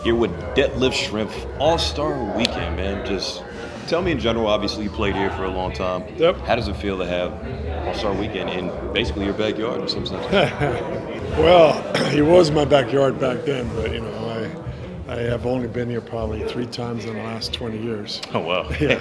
Here with Detlef Schrempf, AllStar Weekend, man. Just tell me in general, obviously you played here for a long time. Yep. How does it feel to have AllStar Weekend in basically your backyard in some sense? Well, it was my backyard back then, but I have only been here probably 3 times in the last 20 years. Oh, wow. Yeah.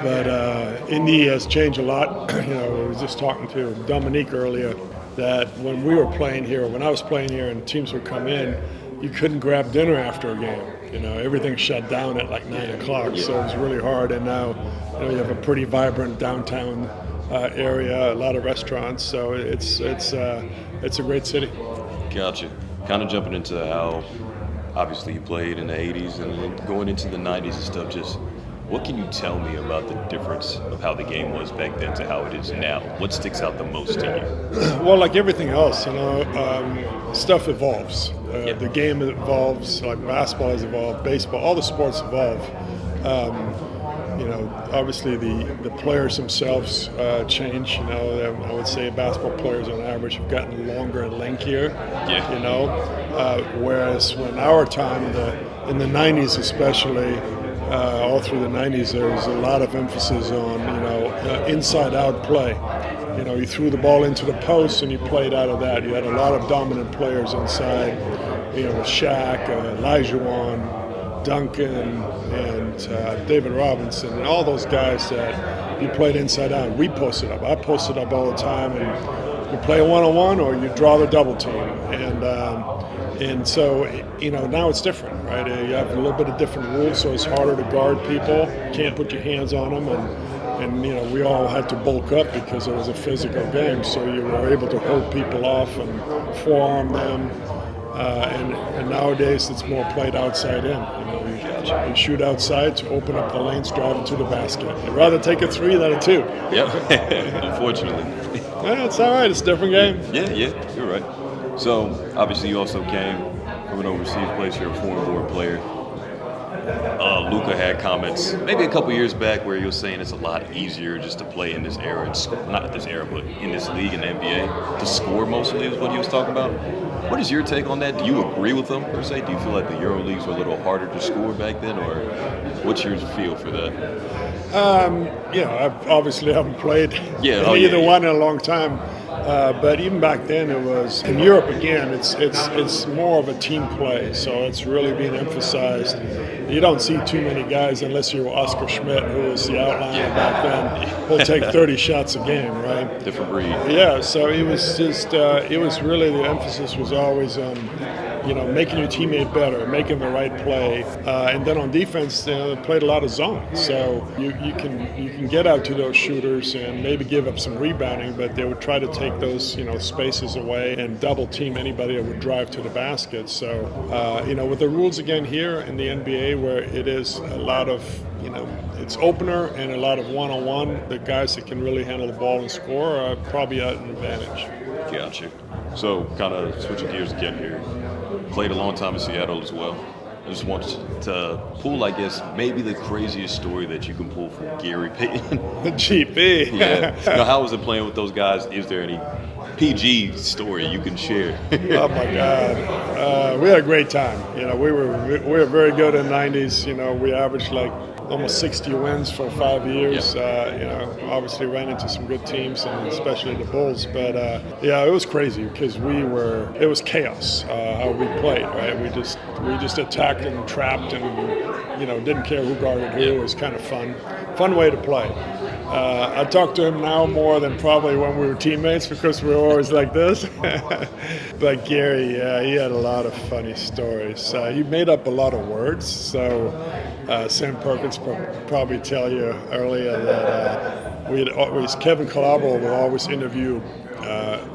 But Indy has changed a lot. I was just talking to Dominique earlier that when we were playing here, when I was playing here and teams would come in, you couldn't grab dinner after a game. Everything shut down at like 9 o'clock, so it was really hard. And now, you have a pretty vibrant downtown area, a lot of restaurants, so it's a great city. Gotcha. Kind of jumping into how obviously you played in the 80s and then going into the 90s and stuff. Just what can you tell me about the difference of how the game was back then to how it is now? What sticks out the most to you? Well, like everything else, stuff evolves. The game evolves, like basketball has evolved, baseball, all the sports evolve. Obviously the players themselves change. I would say basketball players on average have gotten longer and lankier. Yeah. Whereas when our time, in the 90s especially, all through the 90s, there was a lot of emphasis on inside-out play. You threw the ball into the post and you played out of that. You had a lot of dominant players inside. With Shaq, Olajuwon, Duncan, and David Robinson, and all those guys that you played inside out. We posted up. I posted up all the time, and you play a one-on-one or you draw the double team. And so, now it's different, right? You have a little bit of different rules, so it's harder to guard people. You can't put your hands on them, and we all had to bulk up because it was a physical game, so you were able to hold people off and forearm them. And nowadays it's more played outside in. You shoot outside to open up the lanes, drive into the basket. You'd rather take a 3 than a 2. Yep. Unfortunately. Yeah, it's all right. It's a different game. Yeah, you're right. So obviously you also came from an overseas place. You're a foreign born player. Luka had comments maybe a couple years back where he was saying it's a lot easier just to play in this era, not this era, but in this league in the NBA, to score mostly is what he was talking about. What is your take on that? Do you agree with him per se? Do you feel like the Euro leagues were a little harder to score back then, or what's your feel for that? I obviously haven't played either one in a long time. But even back then, it was in Europe again. It's more of a team play, so it's really being emphasized. You don't see too many guys unless you're Oscar Schmidt, who was the outliner back then. Will take 30 shots a game, right? Different breed. Yeah. So it was just it was really the emphasis was always on making your teammate better, making the right play, and then on defense, they played a lot of zone. So you can get out to those shooters and maybe give up some rebounding, but they would try to take those spaces away and double team anybody that would drive to the basket. So with the rules again here in the NBA, where it is a lot of it's opener and a lot of one-on-one, the guys that can really handle the ball and score are probably at an advantage. Gotcha. So kind of switching gears again here. Played a long time in Seattle as well. I just want to pull, I guess, maybe the craziest story that you can pull from Gary Payton. GP. Yeah. Now, how was it playing with those guys? Is there any PG story you can share? Oh my God, we had a great time. We were very good in the 90s. We averaged like almost 60 wins for 5 years. Obviously ran into some good teams, and especially the Bulls. But it was crazy because it was chaos how we played. Right, we just attacked and trapped, and didn't care who guarded who. It was kind of fun way to play. I talk to him now more than probably when we were teammates because we were always like this. But Gary, he had a lot of funny stories. He made up a lot of words. So Sam Perkins probably tell you earlier that Kevin Calabro will always interview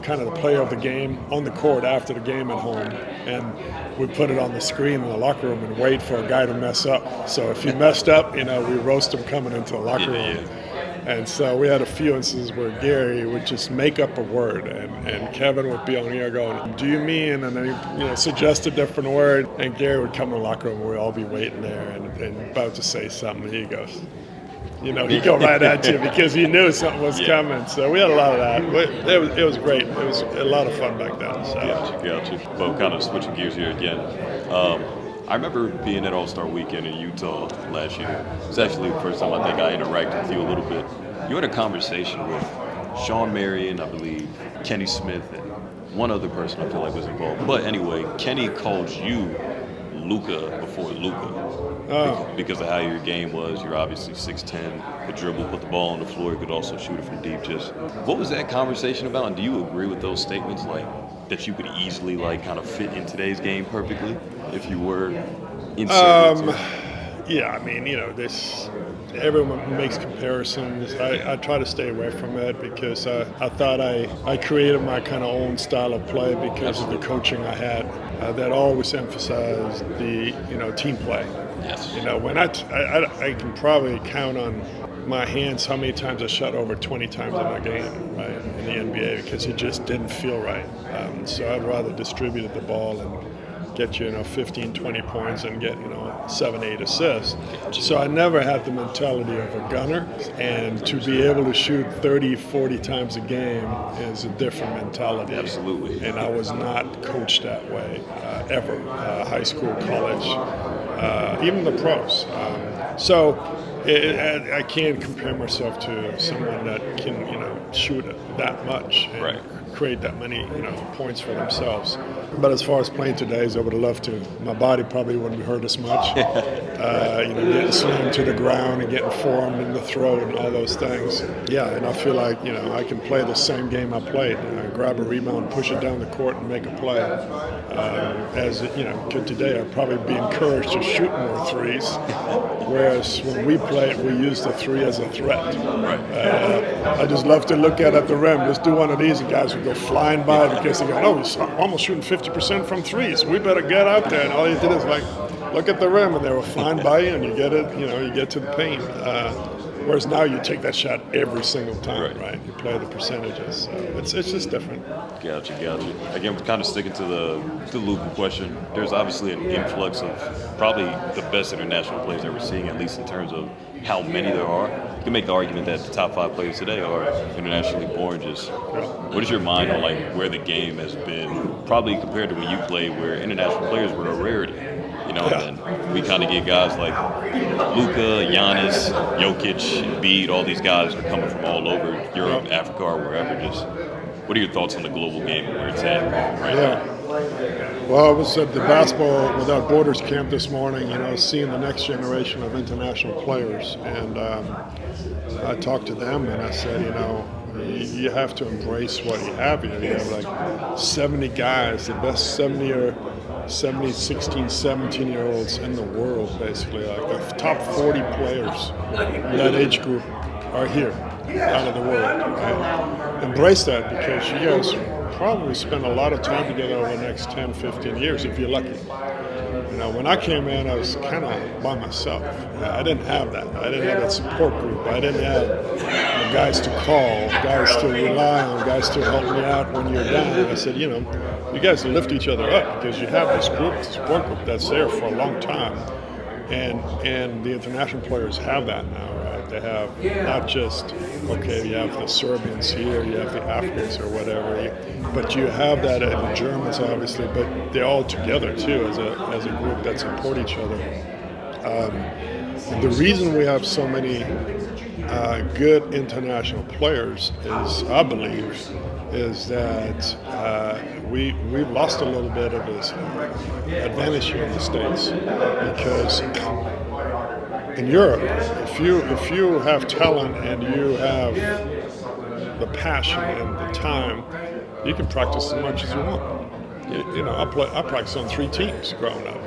kind of the player of the game on the court after the game at home, and we put it on the screen in the locker room and wait for a guy to mess up. So if he messed up, we roast him coming into the locker room. And so we had a few instances where Gary would just make up a word, and Kevin would be on here going, "Do you mean?" And then he suggest a different word, and Gary would come in the locker room, and we'd all be waiting there and about to say something. He goes, he'd go right at you because he knew something was coming. So we had a lot of that. It was great. It was a lot of fun back then. So. Gotcha. Well, kind of switching gears here again. I remember being at AllStar Weekend in Utah last year. It's actually the first time I think I interacted with you a little bit. You had a conversation with Sean Marion, I believe, Kenny Smith, and one other person I feel like was involved. But anyway, Kenny called you Luka before Luka because of how your game was. You're obviously 6'10", could dribble, put the ball on the floor, you could also shoot it from deep. Just what was that conversation about? And do you agree with those statements, like that you could easily like kind of fit in today's game perfectly if you were inserted? Yeah, I mean, this. Everyone makes comparisons. I try to stay away from it because I thought I created my kind of own style of play because of the coaching I had that always emphasized the team play. Yes. When I can probably count on my hands how many times I shot over 20 times in a game, right, in the NBA because it just didn't feel right. So I'd rather distribute the ball and get 15, 20 points and get 7, 8 assists. So I never had the mentality of a gunner, and to be able to shoot 30, 40 times a game is a different mentality. Absolutely. And I was not coached that way ever, high school, college, even the pros. So I can't compare myself to someone that can shoot that much and create that many points for themselves. But as far as playing today, I would have loved to. My body probably wouldn't hurt as much. Getting slammed to the ground and getting formed in the throat and all those things. Yeah, and I feel like I can play the same game I played. Grab a rebound, push it down the court, and make a play. Could today I'd probably be encouraged to shoot more threes. Whereas when we played, we used the three as a threat. I just love to look at the rim. Just do one of these, and guys would go flying by because they go, "Oh, he's almost shooting 50% from threes. We better get out there." And all you did is look at the rim, and they were flying by you, and you get it. You get to the paint. Whereas now you take that shot every single time, right? You play the percentages. So it's just different. Gotcha. Again, kind of sticking to the Luka question. There's obviously an influx of probably the best international players that we're seeing, at least in terms of how many there are. You can make the argument that the top 5 players today are internationally born. Just what is your mind on where the game has been, probably compared to when you played, where international players were a rarity? And then we kind of get guys like Luka, Giannis, Jokic, Embiid. All these guys are coming from all over Europe, Africa, or wherever. Just what are your thoughts on the global game and where it's at right now? Well, I was at the Basketball Without Borders camp this morning, seeing the next generation of international players. And I talked to them and I said, you have to embrace what you have here. You have 70 guys, the best 70, 16, 17-year-olds in the world, basically. The top 40 players in that age group are here out of the world. Right? Embrace that because you guys probably spend a lot of time together over the next 10, 15 years if you're lucky. When I came in, I was kind of by myself. I didn't have that. I didn't have that support group. I didn't have guys to call, guys to rely on, guys to help me out when you're down. I said, you guys lift each other up because you have this group, this support group that's there for a long time. And the international players have that now, right? They have not just, you have the Serbians here, you have the Africans or whatever, but you have that, and the Germans obviously, but they're all together too as a group that support each other. The reason we have so many good international players is, I believe, is that we've lost a little bit of this advantage here in the States because in Europe, if you have talent and you have the passion and the time, you can practice as much as you want. I practiced on 3 teams growing up.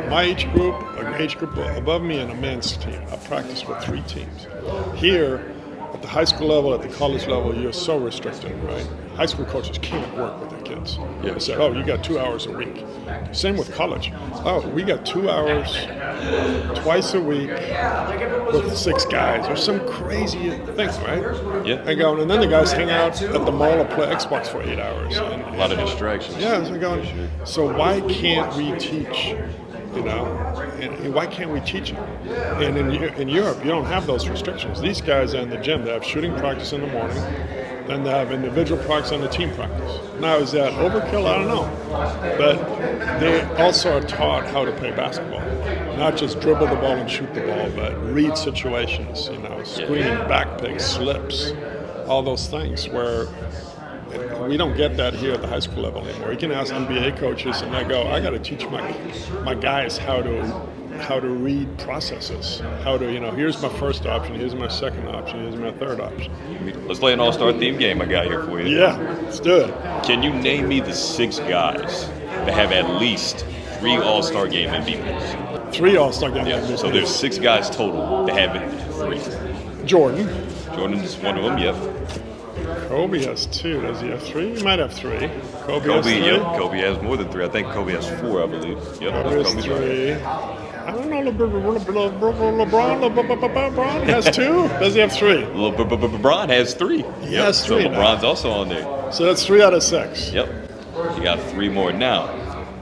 My age group, an age group above me, and a men's team. I practiced with 3 teams. Here, at the high school level, at the college level, you're so restricted, right? High school coaches can't work with their kids. They say, you got 2 hours a week. Same with college. We got 2 hours twice a week with 6 guys or some crazy thing, right? Yeah. And then the guys hang out at the mall or play Xbox for 8 hours. A lot of distractions. Yeah, so why can't we teach You know, and why can't we teach it? And in Europe, you don't have those restrictions. These guys are in the gym. They have shooting practice in the morning, then they have individual practice and the team practice. Now, is that overkill? I don't know. But they also are taught how to play basketball. Not just dribble the ball and shoot the ball, but read situations, you know, screen, back picks, slips, all those things where we don't get that here at the high school level anymore. You can ask NBA coaches, and they go, "I got to teach my guys how to read processes. How to, you know, here's my first option, here's my second option, here's my third option." Let's play an all-star theme game I got here for you. Yeah, let's do it. Can you name me the 6 guys that have at least 3 all-star game MVPs? 3 all-star game Yeah, MVPs. so there's 6 guys total that have 3. Jordan. Jordan is one of them, yep. Kobe has 2. Does he have 3? He might have 3. Kobe has 3. Yep. Kobe has more than 3. I think Kobe has 4, I believe. Yep, Kobe has Kobe's 3. right. I don't know. LeBron has 2. Does he have 3? LeBron has 3. He has 3 So now. LeBron's also on there. So that's 3 out of 6. Yep. You got 3 more now.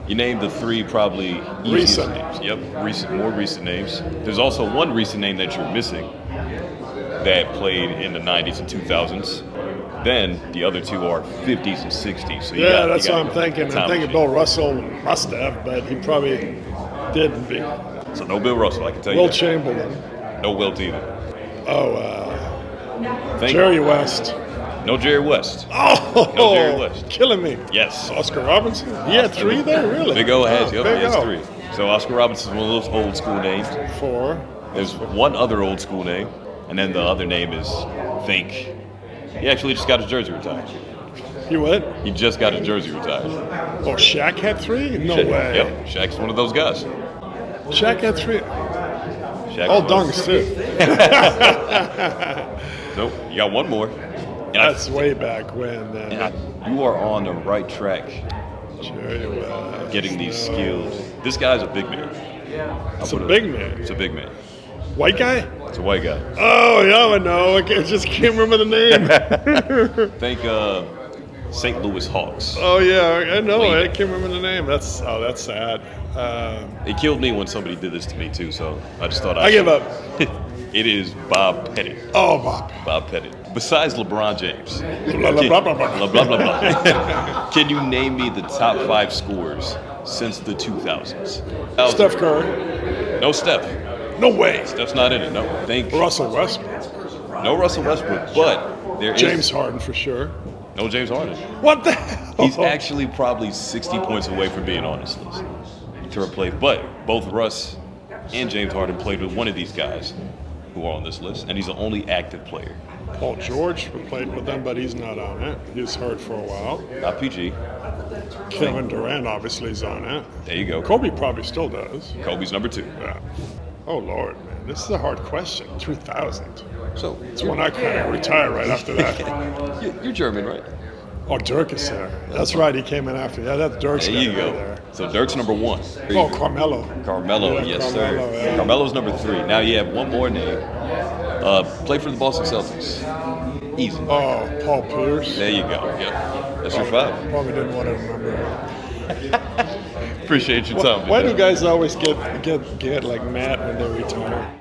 You named the 3 probably easiest Recent. names. Yep, more recent names. There's also one recent name that you're missing that played in the 90s and 2000s. Then the other 2 are 50s and 60s. So Yeah, that's what I'm thinking. I'm thinking Bill. Bill Russell must have, but he probably didn't be. So no Bill Russell, I can tell you Will that. Chamberlain. No Wilt either. Jerry West. No Jerry West. Oh, No Jerry West. killing me. Yes. Oscar Robinson. He had 3 there, really? Big O has, Oh, yep, Big he has O. 3. So Oscar Robinson's one of those old school names. 4. There's one other old school name, and then the other name is Think. He actually just got his jersey retired. You what? He just got his jersey retired. Oh, Shaq had 3? No Shaq- way. Yep, Shaq's one of those guys. Shaq had 3. Shaq All was- dunks, too. Nope, you got one more. And That's way back when. you are on the right track Jerry West. getting these skills. This guy's a big man. It's a big man. It's a big man. White guy? It's a white guy. Oh, yeah, I know. Just can't remember the name. Think St. Louis Hawks. Oh, yeah, I know. Leader. I can't remember the name. That's sad. It killed me when somebody did this to me too, so I just thought I give up. It is Bob Pettit. Oh, Bob. Bob Pettit. Besides LeBron James. Blah, blah, blah, blah, blah. Blah, blah, blah. Can you name me the top 5 scorers since the 2000s? Steph Curry. No Steph. No way. Steph's not in it, no. Think Russell Westbrook. no Russell Westbrook, but there is James Harden for sure. no James Harden. What the hell? He's actually probably 60 points away from being on this list to replace. But both Russ and James Harden played with one of these guys who are on this list, and he's the only active player. Paul George played with them, but he's not on it. He was hurt for a while. Not PG. Kevin Durant obviously is on it. There you go. Kobe probably still does. Kobe's number 2. Yeah. Oh, Lord, man. This is a hard question. 2000. So It's when I kind of retire right after that. you're German, right? Oh, Dirk is there. That's right. He came in after. Yeah, that's Dirk's There guy you right go. there. So Dirk's number 1. Oh, Carmelo. Carmelo, Yeah, yes Carmelo, sir. yeah. Carmelo's number 3. Now you have one more name. Played for the Boston Celtics. Easy. Oh, Paul Pierce. There you go. Yep. That's your 5. Probably didn't want to remember. Appreciate your time. Why today. do guys always get like mad when they retire?